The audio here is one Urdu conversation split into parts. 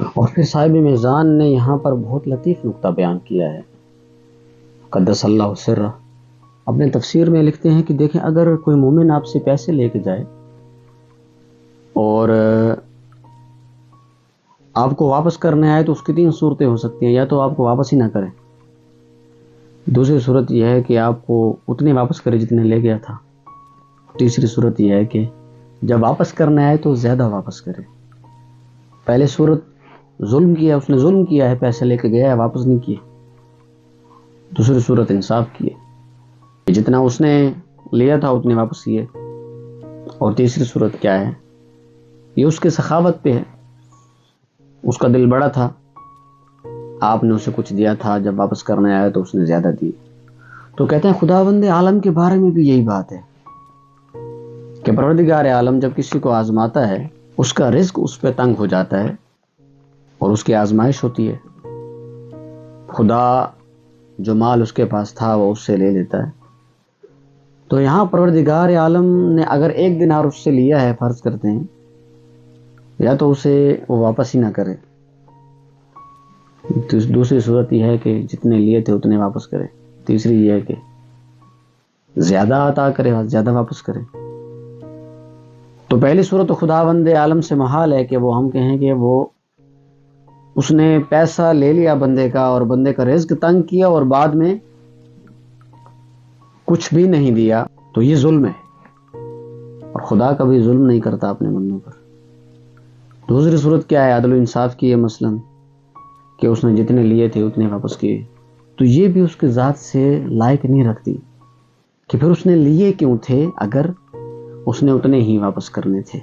اور پھر صاحب میزان نے یہاں پر بہت لطیف نقطہ بیان کیا ہے، قدس اللہ سرہ، اپنے تفسیر میں لکھتے ہیں کہ دیکھیں، اگر کوئی مومن آپ سے پیسے لے کے جائے اور آپ کو واپس کرنے آئے تو اس کی 3 صورتیں ہو سکتی ہیں، یا تو آپ کو واپس ہی نہ کرے، دوسری صورت یہ ہے کہ آپ کو اتنے واپس کرے جتنے لے گیا تھا، تیسری صورت یہ ہے کہ جب واپس کرنے آئے تو زیادہ واپس کرے۔ پہلے صورت ظلم کیا، اس نے ظلم کیا ہے، پیسے لے کے گیا ہے، واپس نہیں کیے۔ دوسری صورت انصاف کی ہے، جتنا اس نے لیا تھا اتنے واپس کیے۔ اور تیسری صورت کیا ہے؟ یہ اس کے سخاوت پہ ہے، اس کا دل بڑا تھا، آپ نے اسے کچھ دیا تھا، جب واپس کرنے آیا تو اس نے زیادہ دی۔ تو کہتے ہیں خداوند عالم کے بارے میں بھی یہی بات ہے کہ پروردگار عالم جب کسی کو آزماتا ہے، اس کا رزق اس پہ تنگ ہو جاتا ہے اور اس کی آزمائش ہوتی ہے، خدا جو مال اس کے پاس تھا وہ اس سے لے لیتا ہے۔ تو یہاں پروردگار عالم نے اگر 1 دینار اس سے لیا ہے، فرض کرتے ہیں، یا تو اسے وہ واپس ہی نہ کرے، دوسری صورت یہ ہے کہ جتنے لیے تھے اتنے واپس کرے، تیسری یہ ہے کہ زیادہ عطا کرے، زیادہ واپس کرے۔ تو پہلی صورت خداوند عالم سے محال ہے کہ وہ ہم کہیں کہ وہ اس نے پیسہ لے لیا بندے کا اور بندے کا رزق تنگ کیا اور بعد میں کچھ بھی نہیں دیا، تو یہ ظلم ہے، اور خدا کبھی ظلم نہیں کرتا اپنے بندوں پر۔ دوسری صورت کیا ہے؟ عدل و انصاف کی ہے، مثلا کہ اس نے جتنے لیے تھے اتنے واپس کیے، تو یہ بھی اس کے ذات سے لائق نہیں رکھتی کہ پھر اس نے لیے کیوں تھے اگر اس نے اتنے ہی واپس کرنے تھے۔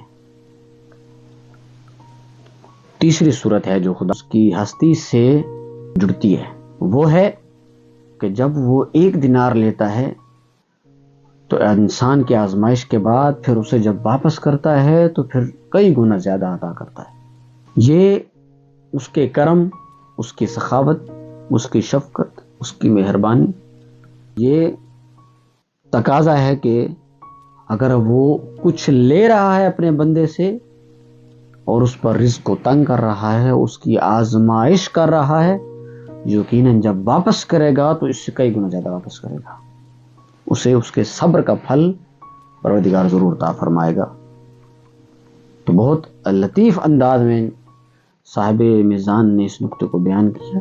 تیسری صورت ہے جو خدا کی ہستی سے جڑتی ہے، وہ ہے کہ جب وہ 1 دینار لیتا ہے تو انسان کی آزمائش کے بعد پھر اسے جب واپس کرتا ہے تو پھر کئی گنا زیادہ عطا کرتا ہے۔ یہ اس کے کرم، اس کی سخاوت، اس کی شفقت، اس کی مہربانی، یہ تقاضا ہے کہ اگر وہ کچھ لے رہا ہے اپنے بندے سے اور اس پر رزق کو تنگ کر رہا ہے، اس کی آزمائش کر رہا ہے، یقیناً جب واپس کرے گا تو اس سے کئی گنا زیادہ واپس کرے گا، اسے اس کے صبر کا پھل پروردگار ضرور عطا فرمائے گا۔ تو بہت لطیف انداز میں صاحب میزان نے اس نقطے کو بیان کیا۔